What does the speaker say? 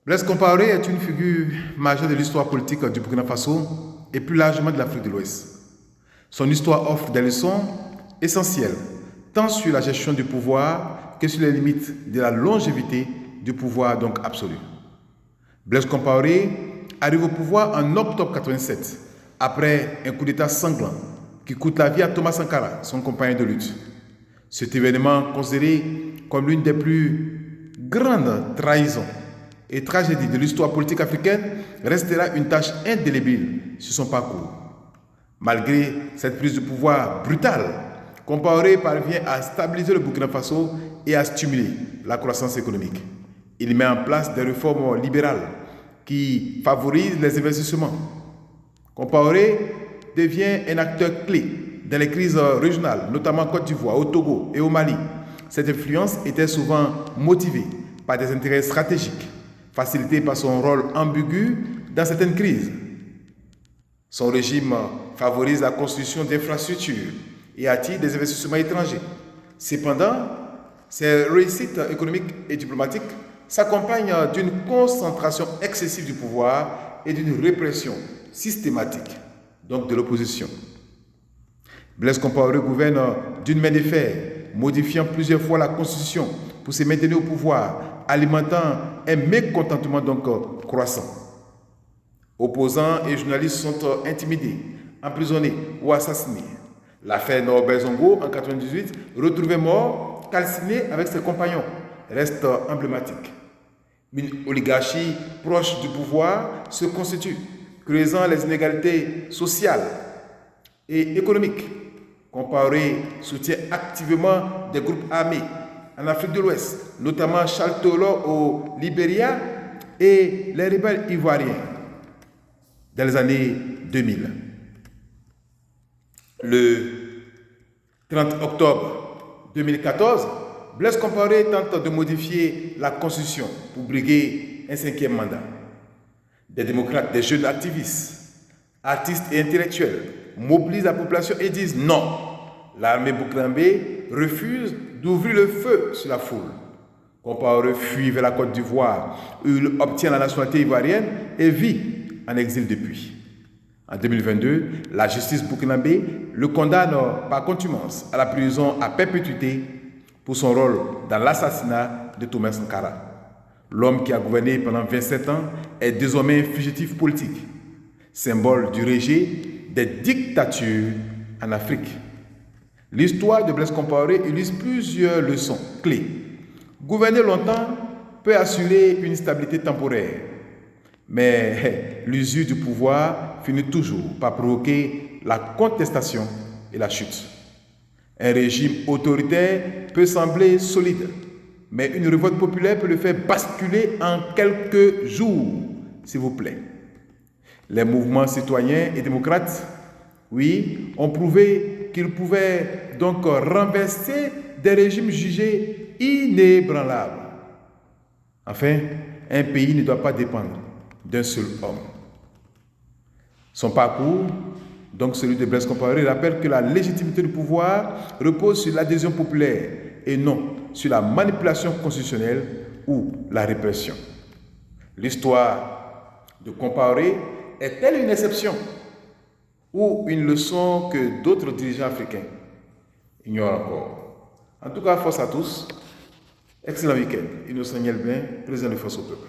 Blaise Compaoré est une figure majeure de l'histoire politique du Burkina Faso et plus largement de l'Afrique de l'Ouest. Son histoire offre des leçons essentielles, tant sur la gestion du pouvoir que sur les limites de la longévité du pouvoir donc absolu. Blaise Compaoré arrive au pouvoir en octobre 87, après un coup d'État sanglant qui coûte la vie à Thomas Sankara, son compagnon de lutte. Cet événement, considéré comme l'une des plus grandes trahisons et tragédies de l'histoire politique africaine, restera une tâche indélébile sur son parcours. Malgré cette prise de pouvoir brutale, Compaoré parvient à stabiliser le Burkina Faso et à stimuler la croissance économique. Il met en place des réformes libérales qui favorisent les investissements. Compaoré devient un acteur clé dans les crises régionales, notamment en Côte d'Ivoire, au Togo et au Mali. Cette influence était souvent motivée par des intérêts stratégiques, facilitée par son rôle ambigu dans certaines crises. Son régime favorise la construction d'infrastructures et attire des investissements étrangers. Cependant, ses réussites économiques et diplomatiques s'accompagnent d'une concentration excessive du pouvoir et d'une répression systématique, donc de l'opposition. Blaise Compaoré gouverne d'une main de fer, modifiant plusieurs fois la constitution pour se maintenir au pouvoir, alimentant un mécontentement donc croissant. Opposants et journalistes sont intimidés, emprisonnés ou assassinés. L'affaire Norbert Zongo en 1998, retrouvé mort, calciné avec ses compagnons, reste emblématique. Une oligarchie proche du pouvoir se constitue, creusant les inégalités sociales et économiques. Compaoré soutient activement des groupes armés en Afrique de l'Ouest, notamment Charles Taylor au Libéria et les rebelles ivoiriens dans les années 2000. Le 30 octobre 2014, Blaise Compaoré tente de modifier la Constitution pour briguer un 5e mandat. Des démocrates, des jeunes activistes, artistes et intellectuels mobilisent la population et disent non. L'armée burkinabé refuse d'ouvrir le feu sur la foule. Compaoré fuit vers la Côte d'Ivoire où il obtient la nationalité ivoirienne et vit en exil depuis. En 2022, la justice burkinabé le condamne par contumace à la prison à perpétuité pour son rôle dans l'assassinat de Thomas Sankara. L'homme qui a gouverné pendant 27 ans est désormais fugitif politique, symbole du rejet des dictatures en Afrique. L'histoire de Blaise Compaoré illustre plusieurs leçons clés. Gouverner longtemps peut assurer une stabilité temporaire, mais l'usure du pouvoir finit toujours par provoquer la contestation et la chute. Un régime autoritaire peut sembler solide, mais une révolte populaire peut le faire basculer en quelques jours, s'il vous plaît. Les mouvements citoyens et démocrates, oui, ont prouvé qu'ils pouvaient donc renverser des régimes jugés inébranlables. Enfin, un pays ne doit pas dépendre d'un seul homme. Son parcours, donc celui de Blaise Compaoré, rappelle que la légitimité du pouvoir repose sur l'adhésion populaire et non sur la manipulation constitutionnelle ou la répression. L'histoire de Compaoré est-elle une exception ou une leçon que d'autres dirigeants africains ignorent encore? En tout cas, force à tous. Excellent week-end. Innocent Nielbin, président de Force au Peuple.